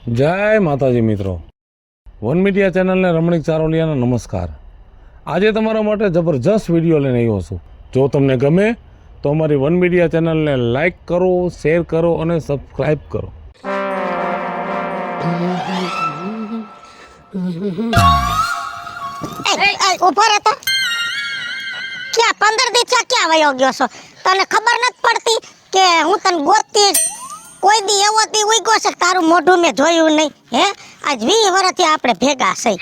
જય માતાજી મિત્રો, વન મીડિયા ચેનલને રમણીક ચારોલિયાના નમસ્કાર। આજે તમારા માટે જબરજસ્ત વિડીયો લઈને આવ્યો છું। જો તમને ગમે તો અમારી વન મીડિયા ચેનલને લાઈક કરો, શેર કરો અને સબસ્ક્રાઈબ કરો। ઉભો રહેતો ક્યાં 15 દી ક્યાં વયો ગયો છો? તને ખબર નથી પડતી કે હું તને ગોતતી કોઈ દી એવો દી ઉઈગો છે તારું મોઢું મેં જોયું નહીં? હે આજ 20 વર્ષથી આપણે ભેગા છે।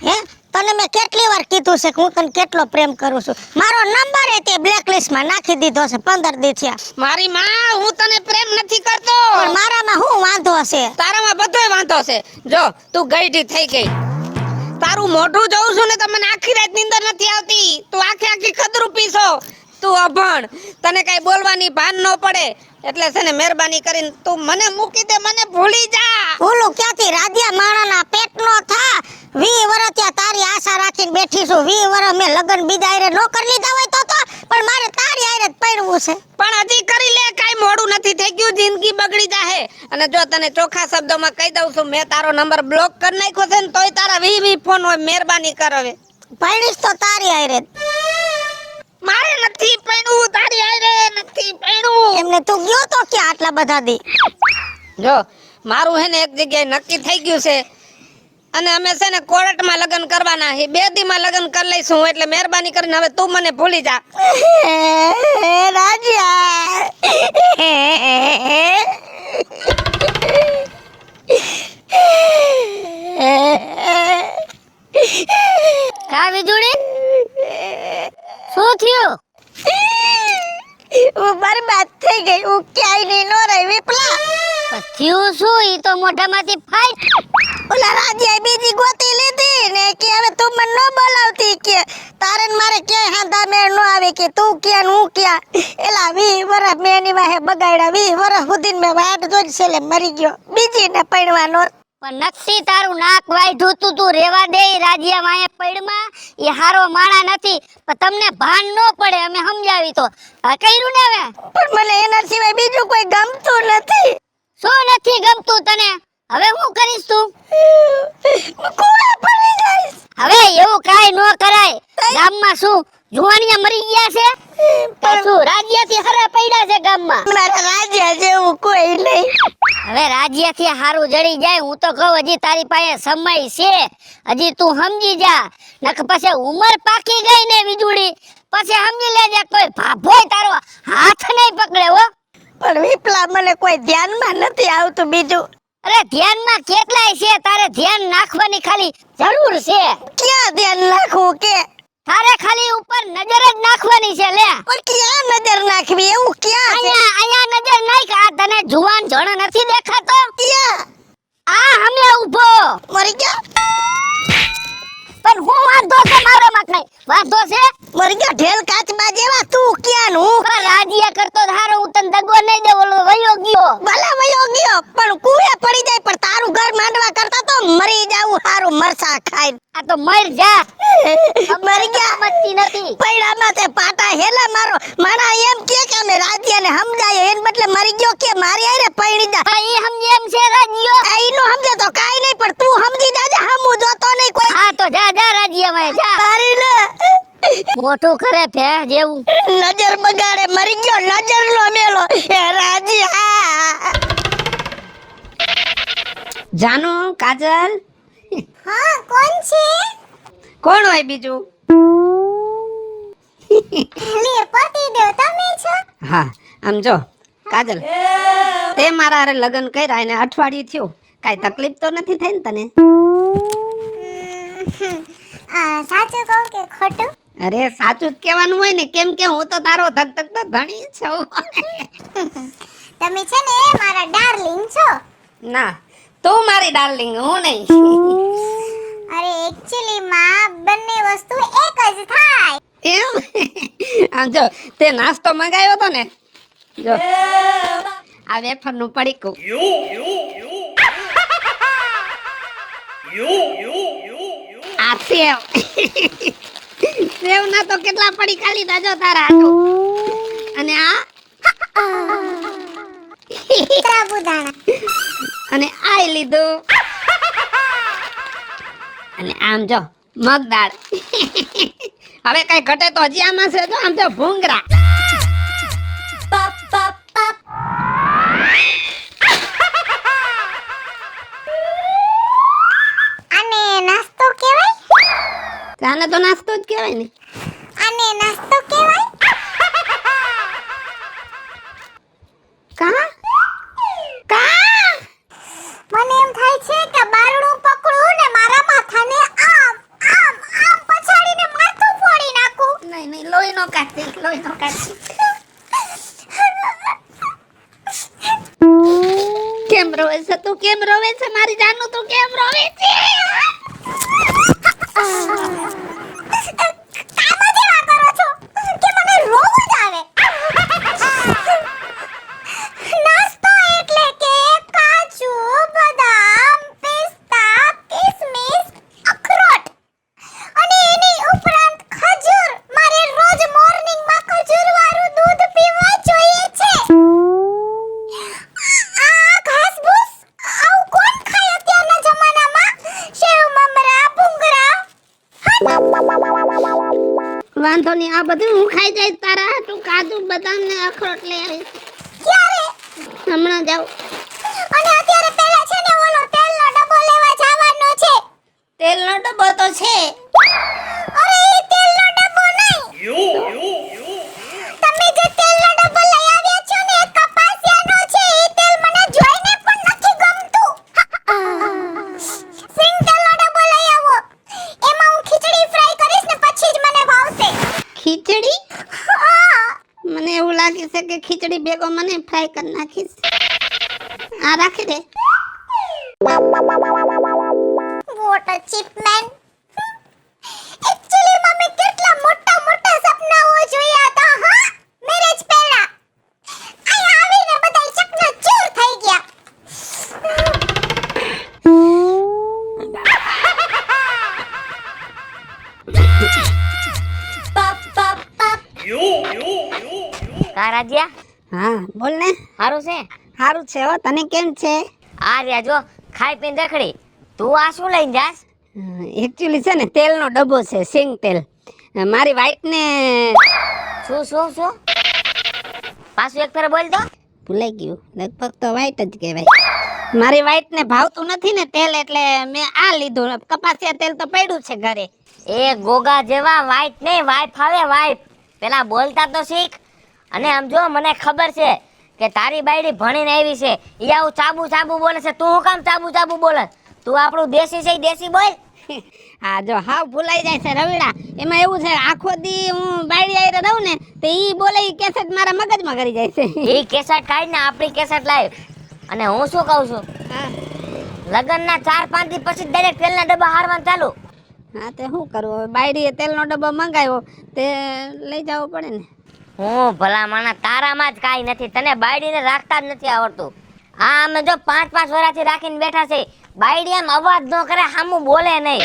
હે તને મેં કેટલી વાર કીધું છે કે હું તને કેટલો પ્રેમ કરું છું? મારો નંબર એ તે બ્લેકલિસ્ટમાં નાખી દીધો છે 15 દી થયા। મારી માં, હું તને પ્રેમ નથી કરતો। પણ મારામાં શું વાંધો છે? તારામાં બધોય વાંધો છે। જો તું ગઈઢી થઈ ગઈ, તારું મોઢું જોઉં છું ને તો મને આખી રાત નીંદર નથી આવતી। તું આખી ખદરૂપી છો, તું અભણ, તને કઈ બોલવાની ભાન ન પડે। એટલે છે ને મહેરબાની કરીને તું મને મૂકી દે, મને ભૂલી જા। ભૂલું ક્યાંથી? રાધિયા માણાના પેટનો થા। 20 વર્ષ ત્યાં તારી આશા રાખીને બેઠી છું। 20 વર્ષ મેં લગન બીજા હારે નો કરી લીધા હોય તો પણ મારે તારી હારે જ પડવું છે। પણ હજી કરી લે, કાઈ મોડું નથી થઈ ગયું, જિંદગી બગડી જાહે। અને જો તને ચોખ્ખા શબ્દોમાં કહી દઉં છું, મેં તારો નંબર બ્લોક કરી નાખ્યો છે ને તોય તારા 20 ફોન હોય। મહેરબાની કર હવે। પડીશ તો તારી હારે જ। મારે નથી પૈણું, તારી હારે નથી પૈણું। એમને તું ગયો તો ક્યાં આટલા બધા દી? જો મારું હે ને એક જગ્યાએ નક્કી થઈ ગયું છે અને અમે છે ને કોર્ટમાં લગ્ન કરવાના છે। 2 દીમાં લગ્ન કરી લઈશું। એટલે મહેરબાની કરીને હવે તું મને ભૂલી જા। રાધિયા કા વીજળી શું થયું? હું બરબાદ થઈ ગઈ। હું ક્યાંય નહીં નો રહી વિપલા। થયું શું? ઈ તો મોઢામાંથી ફાઈટ ઓલા રાજીએ બીજી ગોતી લીધી ને કે હવે તું મને નો બોલાવતી કે તારે ને મારે ક્યાંય હાંધા મેળ નો આવે કે તું ક્યાં હું ક્યાં। એલા 20 વર્ષ મેં એની વાહે બગાડ્યા। 20 વર્ષ સુધી મેં વાટ જોઈ છેલે મરી ગયો। બીજી ને પૈણવાનો પણ નક્સી તારું નાક વાઢ્યું તું રેવા દે। રાજીયા વાહે પૈણમાં એ હારો માણા નથી, પણ તમને ભાન નો પડે, અમે સમજાવી તો આ કર્યું ને હવે। પણ મને એના સિવાય બીજું કોઈ ગમતું નથી। શું નથી ગમતું તને? હવે હું કરીશ તું? કોળા પડી જઈશ। હવે એવું કાઈ નો કરાય। ગામમાં શું જુવાનિયા મરી ગયા છે? શું રાજ્યથી હરા પડ્યા છે ગામમાં? મારા રાજ્ય જેવું કોઈ નહીં। હવે રાજ્યથી હારું જડી જાય। હું તો કહું હજી તારી પાસે સમય છે, હજી તું સમજી જા, નક પછી ઉંમર પાકી ગઈ ને વીજળી પછી સમજી લેજે કોઈ ભાભોય તારો હાથ નહીં પકડે હો। પણ વિપલા મને કોઈ ધ્યાનમાં નથી આવતું બીજું। અરે ધ્યાનમાં કેટલાય છે, તારે ધ્યાન નાખવાની ખાલી જરૂર છે। ક્યાં ધ્યાન નાખવું કે? તારે ખાલી ઉપર નજર જ નાખવાની છે લે। પણ ક્યાં નજર નાખવી? એવું ક્યાં છે? અહીંયા નજર નાખ। આ તને જુવાન જણ નથી દેખાતો? ક્યાં? આ હમે ઊભો મરી ગયા। પણ હું વાંધો છે મારો માં નહીં વાંધો છે? મરી ગયા ઢેલ કાચબા જેવા। તું ક્યાં હું રાજીયા કરતો હારો હું તને દગો નહીં દે। ઓલો વયો ગયો, ભલે વયો ગયો પણ કુએ પડી જાય। પણ તારું ઘર માંડવા કરતા તો મરી જાવું હારું મરસા ખાઈ। આ તો મર જા। મરી ગયા મસ્તી નથી પૈડામાં તે પાટા હેલા મારો મારા એમ કે અમે રાજીયાને સમજાય એન બદલે મરી ગયો કે મારી આરે પૈણી જા। હા ઈ સમજે એમ છે રાજીયો? આ ઈ નો સમજે તો કાઈ નહીં, પણ તું સમજી જાજે, હમું જોતો નહીં કોઈ। હા તો જા જા રાજીયા માં જા। તારી ને મોટું કરે ભે જેવું નજર બગાડે। મરી ગયો નજર નો મેલો એ રાજીયા। જાનુ, કાજલ। હા કોણ છે? કોણ હોય બીજું? લે પતિ દેવ તમે છો? હા આમ જો કાજલ, તે મારા હારે લગ્ન કર્યા એને અઠવાડિયું થયું, કાઈ તકલીફ તો નથી થઈ ને તને? સાચું કહું કે ખોટું? અરે સાચું જ કહેવાનું હોય ને, કેમ કે હું તો તારો ધક ધક તો ધણી છું। તમે છે ને મારા ડાર્લિંગ છો? ના, તું મારી ડાર્લિંગ, હું નહીં। અરે એક્ચ્યુઅલી માં બંને વસ્તુ એક જ થાય। એમ? આમ જો તે નાસ્તો મંગાવ્યો તો ને, જો આ વેફર નું પડીકું, આ સેવ સેવ ના તો કેટલા પડી ખાલી દાજો તારા હાટુ। અને આ સાબુદાણા અને આઈ લીધું. અને આમ જો મગદાળ. હવે કઈ ઘટે તો હજી આમાં છે જો આમ જો ભૂંગરા. આને નાસ્તો કહેવાય? આને તો નાસ્તો જ કહેવાય ને. આને નાસ્તો કહેવાય? કા મને એમ થાય છે કે બારણું પકડું ને મારા માથાને આમ આમ આમ પછાડીને માથું ફોડી નાખું. નહીં લોહી નો કાઢી. કેમ રોવે છે તું? કેમ રોવે છે મારી જાનુ? તું કેમ રોવે છે? કામ જ એવા કરો છો કે મને રોવું જ આવે. નાસ્તો એટલે કે કાજુ, બદામ, પિસ્તા, કિસમિસ, અખરોટ અને એની ઉપરાંત ખજૂર. મારે રોજ મોર્નિંગમાં ખજૂરવાળું દૂધ પીવું જોઈએ છે. આ ઘાસભૂસ આવું કોણ ખાય અત્યારના જમાનામાં? સેવ મમરા, ભૂંગરા. વાંધો નહીં, આ બધું હું ખાઈ જઈશ તારા હાટુ. કાજુ બદામ ને અખરોટ લઈ આવીશ. ક્યારે? હમણાં જાઉં. અને અત્યારે પહેલા છે ને ઓલો તેલનો ડબ્બો લેવા જવાનો છે. તેલનો ડબ્બો તો છે. અરે એ તેલનો ડબ્બો નહીં. તમે જે તેલનો ડબ્બો લઈ આવ્યા છો ને એ કપાસિયાનો છે. એ તેલ મને જોઈને પણ નથી ગમતું. સિંગ તેલનો ડબ્બો લઈ આવો. એમાં હું ખીચડી ફ્રાય કરીશ ને પછી જ મને ભાવશે. ખીચડી? હા. મને એવું લાગે છે કે ખીચડી ભેગો મને ફ્રાય કરી નાખીશ. આ રાખી દે. What a cheap man. Actually મેં કેટલા મોટા મોટા સપનાઓ જોયા હતા હા મેરેજ પહેલા. અહીં આવીને બધા ચકનાચૂર થઈ ગયા. રાજ્યા હા બોલ ને. હારું છે? સારું છે હો. તને કેમ છે? આ રહ્યા જો ખાઈ પીને રખડી. તું આ શું લઈને જાસ? એકચ્યુઅલી છે ને તેલનો ડબ્બો છે, સિંગ તેલ. મારી વાઈફ ને શું શું શું પાછું એક ફેર બોલ તો. ભૂલાઈ ગયું. લગભગ તો વાઈટ જ કહેવાય. મારી વાઈફ ને ભાવતું નથી ને તેલ એટલે મેં આ લીધું. કપાસિયા તેલ તો પડ્યું છે ઘરે. એ ગોગા જેવા વાઈટ નહીં, વાઈફ આવે વાઈફ. પેલા બોલતા તો શીખ. અને આમ જો મને ખબર છે કે તારી બાયડી ભણીને આવી છે. ઈ આવું ચાબુ ચાબુ બોલે છે. તું હું કામ ચાબુ ચાબુ બોલે? તું આપણું દેશી છે ઈ દેશી બોલ. હા જો હાવ ભૂલાઈ જાય છે રવિડા. એમાં એવું છે આખો દી હું બાયડી આયરે રહું ને તો ઈ બોલે ઈ કેસેટ મારા મગજમાં કરી જાય છે. ઈ કેસેટ કાઢ ને આપણી કેસેટ લાવ. અને હું શું કહું છું, લગનના 4-5 દી પછી ડાયરેક્ટ તેલના ડબ્બા હારવાનું ચાલુ. હા તે શું કરવું હવે? બાયડીએ તેલનો ડબ્બો મંગાવ્યો તે લઈ જવો પડે ને. હું ભલા માણા તારામાં જ કાંઈ નથી. તને બાયડીને રાખતા જ નથી આવડતું. આ અમે જો 5-5 વર્ષથી રાખીને બેઠા છે. બાયડી આમ અવાજ ન કરે, સામું બોલે નહીં.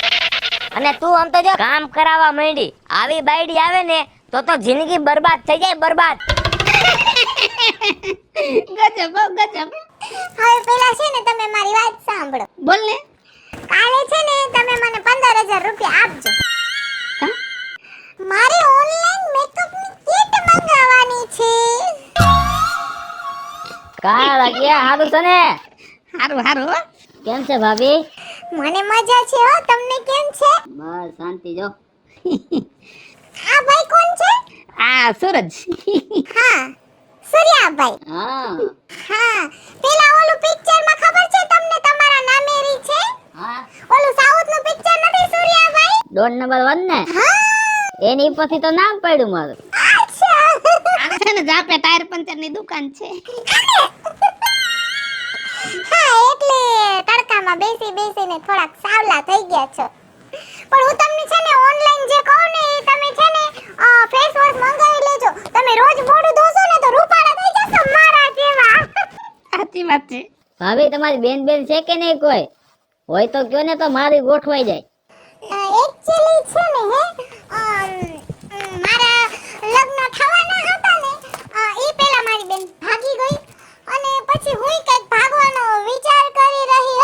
અને તું આમ તો જો કામ કરાવવા માંડી. આવી બાયડી આવે ને તો જિંદગી બરબાદ થઈ જાય, બરબાદ. ગજબ હો, ગજબ. હવે પેલા છે ને તમે મારી વાત સાંભળો. બોલ ને. કાલે છે ને તમે મને 15,000 રૂપિયા આપજો. હા? મારે ઓનલાઈન મેકઅપની કિટ મંગાવવાની છે. કા લાગ્યા? હારું છે ને? હારું હારું હો. કેમ છે ભાભી? મને મજા છે હો. તમને કેમ છે? બસ શાંતિ જો. આ ભાઈ કોણ છે? આ સૂરજ. હા સૂર્યાભાઈ. હા હા પેલા ઓલું પિક્ચર માં ખબર છે તમને તમારા નામે રી છે? હા ઓલું સાઉથ નું પિક્ચર નથી સૂર્યાભાઈ? દોઢ નંબર 1 ને? હા એની પછી તો નામ પડ્યું મારું. અચ્છા. આ છે ને જાપે ટાયર પંચર ની દુકાન છે. હા એટલે તડકામાં બેસી બેસીને થોડાક સાવલા થઈ ગયા છો. પણ હું તમને છે ને ઓનલાઈન જે કહું ને એ તમે છે ને ફેસ વોશ મંગાવી લેજો. તમે રોજ મોઢું ધોશો ને તો રૂપાળા થઈ જશો મારા જેવા. સાચી વાત છે. ભાભી તમારી બેન છે કે નહીં કોઈ? હોય તો કયો ને તો મારી ગોઠવાઈ જાય. એક્ચ્યુઅલી છે ને મારા લગ્ન થવાના હતા ને ઈ પહેલા મારી બેન ભાગી ગઈ અને પછી હું કંઈક ભાગવાનો વિચાર કરી રહી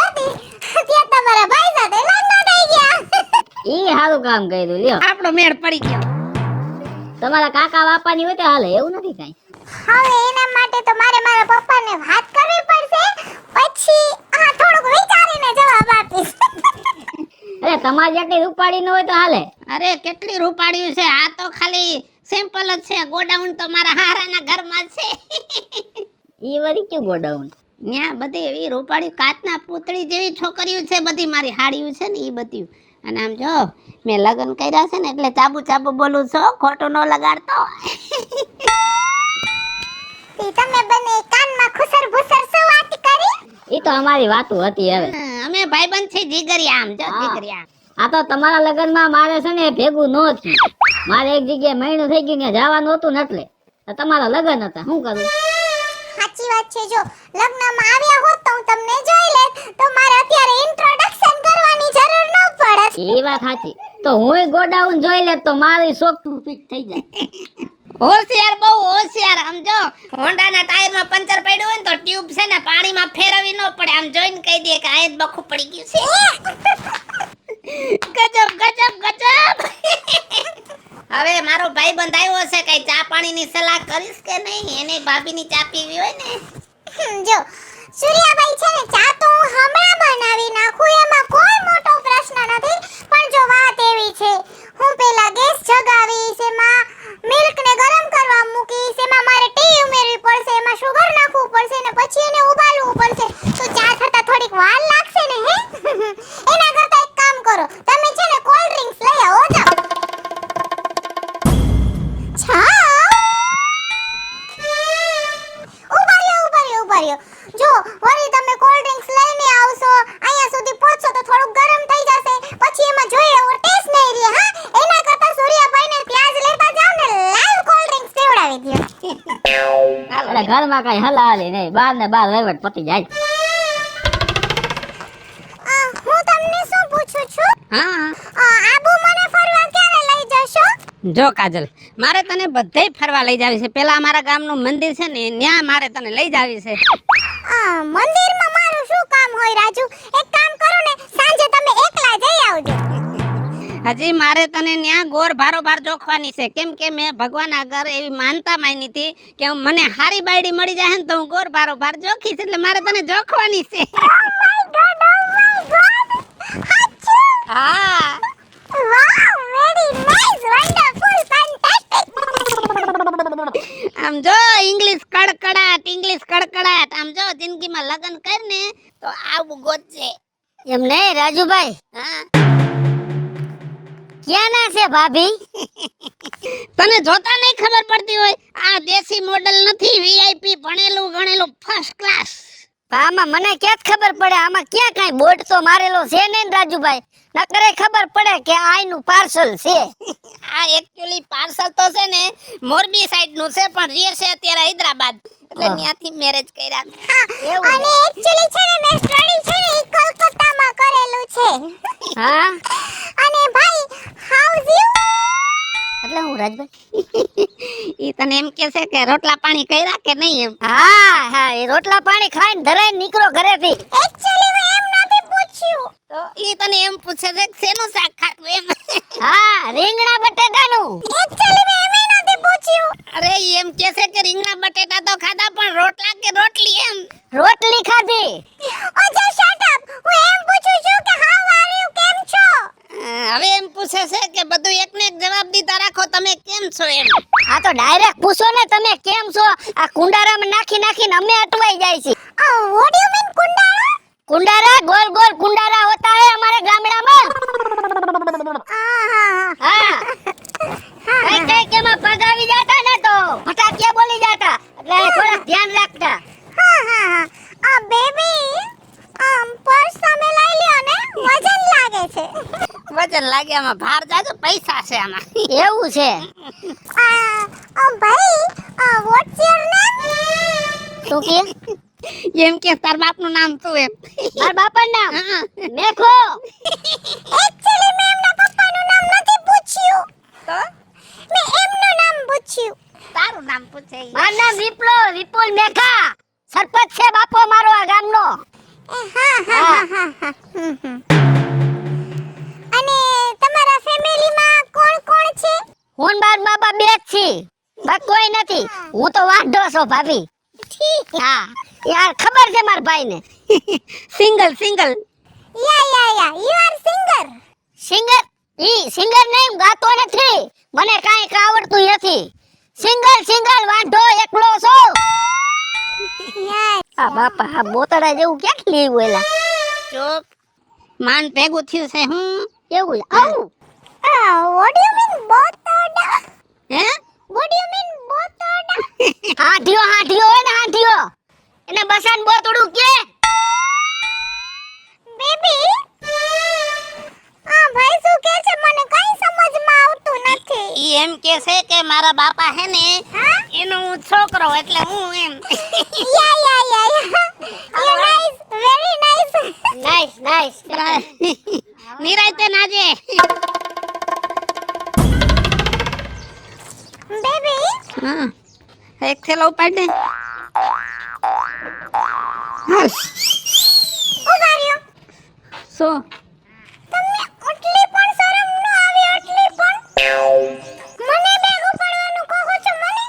કામ કર્યું લ્યો. આપણો મેળ પડી ગયો. તમારા કાકા બાપાની હોય તો હાલે, એવું નથી કાંઈ. હવે એના માટે તો મારે મારા પપ્પાને વાત કરવી પડશે, પછી થોડુંક વિચારીને જવાબ આપીશ. અરે તમારી જેટલી રૂપાળી ન હોય તો હાલે. અરે કેટલી રૂપાડ્યું છે, આ તો ખાલી સિમ્પલ જ છે. ગોડાઉન તો મારા હારાના ઘરમાં જ છે. ઈ વળી ક્યું ગોડાઉન? ત્યાં બધી એવી રૂપાળી કાચના પૂતળી જેવી છોકરીઓ છે, બધી મારી હાડીઓ છે ને એ બધી. અને આમ જો મેં લગ્ન કર્યા છે ને એટલે ચાબુ ચાબુ બોલું છો, ખોટું ન લગાડતો. તમે બંને કાનમાં ખુસર ભુસર શું વાત કરી? ઈ તો અમારી વાતો હતી. હવે અમે ભાઈબંધ છે જીગરિયા, આમ જો હા. જીગરિયા. આ તો તમારા લગ્નમાં મારે છે ને ભેગું ન થયું. મારે એક જગ્યાએ મહિનું થઈ ગયું, ત્યાં જવાનું હતું ને એટલે તો તમારા લગ્ન હતા. શું કરું? સાચી વાત છે. જો લગ્નમાં આવ્યા હોત તો હું તમને જોઈ લેત, તો મારે અત્યારે ઇન્ટ્રોડક્શન કરવાની જરૂર ન પડત. એ વાત સાચી. તો હું ગોડાઉન જોઈ લે તો મારી શોખ ફિટ થઈ જાય. હોશિયાર, બહુ હોશિયાર. આમ જો હોન્ડાના ટાયરમાં પંચર પડ્યું હોય ને તો ટ્યુબ છે ને પાણીમાં ફેરવી ન પડે, આમ જોઈને કહી દે કે આ જ બખું પડી ગયું છે. ગજબ ગજબ ગજબ. હવે મારો ભાઈબંધ આવ્યો છે, કઈ ચા પાણીની સલાહ કરીશ કે નહીં? એને ભાભીની ચા પીવી હોય ને. જો સૂર્યાભાઈ છે ને, ચા તો હું હમણાં બનાવી નાખું, એમાં કોઈ મોટો પ્રશ્ન નથી. પણ જો વાત એવી છે, હું પેલા ગેસ જગાવીશ, એમાં મિલ્ક ને ગરમ કરવા મૂકીશ, એમાં મારે ટી ઉમેરવી પડશે, એમાં સુગર નાખવું પડશે ને પછી એને ઉબાલવું પડશે, તો ચા થતા થોડીક વાર લાગશે ને. હે એના કરતા એક કામ કરો, તમે છે ને કોલ્ડ ડ્રિંક્સ લઈ આવો. જાઓ. ઉભાર્યો. જો વળી તમે કોલ્ડ ડ્રિંક્સ લઈને આવશો, અહીંયા સુધી પહોંચો તો થોડું ગરમ થઈ જશે, પછી એમાં જોઈએ એવો ટેસ્ટ નહીં રહે. હા, એના કરતા સૂર્યાભાઈને પ્યાજ લેતા જાવ ને લાઈવ કોલ્ડ ડ્રિંક્સ પીવડાવી દો. એટલે ઘરમાં કઈ હલાલી નહીં, બાર ને બાર વહીવટ પતી જાય. હું તમને શું પૂછું છું? હા આબુ મને ફરવા ક્યારે લઈ જશો? જો કાજલ, મારે તને બધેય ફરવા લઈ જાવી છે. પેલા અમારા ગામનું મંદિર છે ને ત્યાં મારે તને લઈ જાવી છે. મંદિરમાં મારું શું કામ હોય રાજુ? એક કામ કરો ને, સાંજે તમે એકલા જઈ આવજો. હજી મારે તને ત્યાં ગોર ભારોભાર જોખવાની છે, કેમ કે મેં ભગવાન આગળ એવી માનતા માની હતી કે મને હારી બાયડી મળી જાય ને તો હું ગોર ભારોભાર જોખીશ, એટલે મારે તને જોખવાની છે. હા વાવ, વેરી નાઈસ, વન્ડરફુલ, ફેન્ટાસ્ટિક. આમ જો ઇંગ્લિશ કડકડાટ, આમ જો જિંદગીમાં લગ્ન કરને તો આવું ગોતજે. એમ નહીં રાજુભાઈ, હા, ક્યાં ના છે ભાભી? તને જોતા નહીં ખબર પડતી હોય? આ દેશી મોડલ નથી, વીઆઈપી ભણેલું ગણેલું ફર્સ્ટ ક્લાસ. આમાં મને ક્યાં ખબર પડે? આમાં ક્યાં કાંઈ બોર્ડ તો મારેલો છે નહીં ને રાજુભાઈ, નકરે ખબર પડે કે આઈનું પાર્સલ છે. આ એક્ચ્યુઅલી પાર્સલ તો છે ને મોરબી સાઈડ નું છે, પણ રહે છે અત્યારે હૈદરાબાદ, એટલે ત્યાંથી મેરેજ કર્યા. એવું અને એક્ચ્યુઅલી છે ને મેં સ્ટડી છે ને ઈ કોલકાતામાં કરેલું છે. હા, અને ભાઈ હાઉસ યુ? એટલે હું રાજભાઈ ઈ તને એમ કે છે કે રોટલા પાણી કર્યા કે નહીં એમ? હા હા, એ રોટલા પાણી ખાઈને ધરાઈને નીકળો ઘરેથી. એક્ચ્યુઅલી મેં એમ નથી પૂછ્યું. તો ઈ તને એમ પૂછે છે કે શેનું શાક ખાધું એમ? હા, રીંગણા બટેટાનું. એક્ચ્યુઅલી મેં એમ નથી પૂછ્યું. અરે ઈ એમ કે છે કે રીંગણા બટેટા તો ખાધા, પણ રોટલા કે રોટલી એમ? રોટલી ખાધી. ઓ જસ્ટ શટ અપ. હું એમ પૂછું છું કે હાઉ આર યુ, કેમ છો? હવે એમ પૂછે છે કે બધું એકને એક જવાબ દીધા રાખો, તમે કેમ છો એમ? આ તો ડાયરેક્ટ પૂછો ને, તમે કેમ છો? આ કુંડારામાં નાખી નાખીને અમે અટવાઈ જાય છે. વોટ યુ મીન કુંડાળા? कुंडारा गोल गोल कुंडारा होता है हमारे गामड़ा में। हाँ कहीं कहीं के में पग આવી જાતા ને તો ફટાકિયા બોલી જાતા, એટલે થોડા ધ્યાન રાખતા. આ બેબી પર્સ તમે લઈ લ્યો ને, વજન લાગે છે. વજન લાગે આમાં, ભાર જાજો, પૈસા છે આમાં. એવું છે? ભાઈ વોટ્સ યોર નેમ? શું કે? એમ કે તાર બાપનું નામ શું એમ? મારા બાપાનું નામ મેખો. એક્ચ્યુઅલી મેં એમના પપ્પાનું નામ નથી પૂછ્યું, તો મેં એમનું નામ પૂછ્યું. તારું નામ પૂછે ઈ. મારું નામ વિપુલ મેખા, સરપંચ છે બાપો મારો આ ગામનો. અને તમારા ફેમિલીમાં કોણ કોણ છે? હું બાર બાપા બે જ છી, બસ કોઈ નથી. હું તો વાંઢો છું ભાભી. હા યાર ખબર છે મારા ભાઈને. Single single. Yeah you are singer. Singer singer નહીં, ગાતો નથી, મને કાંઈ આવડતું નથી. સિંગલ વાંઢો એકલો છું. આ બાપા આ બોતડા જેવું ક્યાંથી લેવું એલા? ચૂપ. માન ભેગું થયું છે હું. એવું આવું વોટ યુ મીન બોતડા? હે? વોટ યુ મીન બોતડા? હાંઠિયો હોય ને હાંઠિયો, એને બસાન બોતડું કે. બેબી આ ભાઈ શું કહે છે? મને કઈ સમજમાં આવતું નથી. ઈ એમ કે છે કે મારા બાપા હે ને હા? એનો હું છોકરો એટલે હું એમ. Ya you nice, very nice. નિરાયતે નાજે. બેબી હા એક થેલો ઉપાડ દે. ઉગાર્યો. સો તમને આટલી પણ શરમ ન આવી? આટલી પણ મને બેગ ઉપાડવાનું કહો છો? મને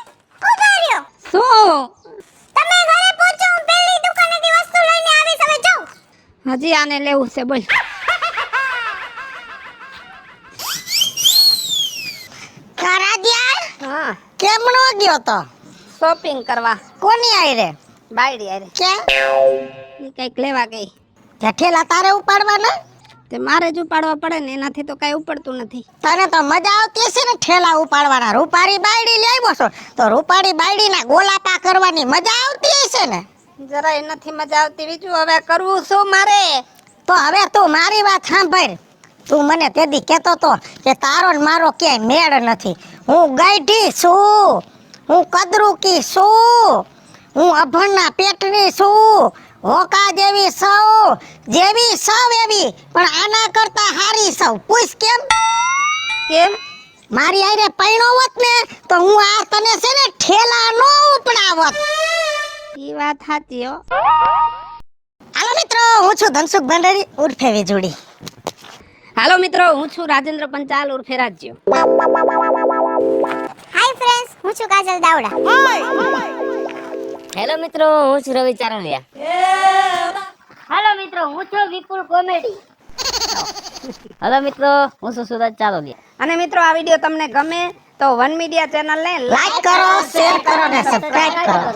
ઉગાર્યો. સો તમે ઘરે પહોંચો, હું પેલી દુકાનેથી વસ્તુ લઈને આવીશ. હવે જાઓ. હજી આને લેવું છે બોલ. કરાદ્યા હા કેમનો ગયો તો? શોપિંગ કરવા. કોની આઈ રે? બાયડી આરે કે ઈ કઈક લેવા ગઈ. ઠેલા તારે ઉપાડવાના? તે મારે જ ઉપાડવા પડે ને, એનાથી તો કઈ ઉપડતું નથી. તને તો મજા આવતી હશે ને ઠેલા ઉપાડવાના. રૂપારી બાયડી લઈ આવ્યો છો તો રૂપારી બાયડીના ગોલાપા કરવાની મજા આવતી હશે ને? જરાય નથી મજા આવતી. બીજું હવે કરવું શું મારે? તો હવે તું મારી વાત સાંભળ. તું મને તેદી કહેતો તો કે તારો ને મારો ક્યાંય મેળ નથી. હું ગાઈઢી છું, હું કદરૂકી છું, હું અભણના પેટની છું, હોકા જેવી સૌ, જેવી સૌ એવી, પણ આના કરતા હારી સૌ. પૂછ કેમ? કેમ? મારી આરે પૈણો હોત ને તો હું આ તને છે ને ઠેલા નો ઉપડાવત. ઈ વાત સાચી હો. હાલો મિત્રો, હું છું ધનસુખ ભંડારી ઉર્ફે વીજળી. હાલો મિત્રો, હું છું રાજેન્દ્ર પંચાલ ઉર્ફે રાજ્યો. હાય ફ્રેન્ડ્સ, હું છું કાજલ દાવડા. હેલો મિત્રો, હું છું રવિ ચારણિયા. હેલો મિત્રો, હું છું વિપુલ કોમેડી. હેલો મિત્રો, હું છું સુરજ ચારોલિયા. અને મિત્રો આ વિડીયો તમને ગમે તો વન મીડિયા ચેનલને લાઈક કરો, શેર કરો ને સબસ્ક્રાઇબ કરો.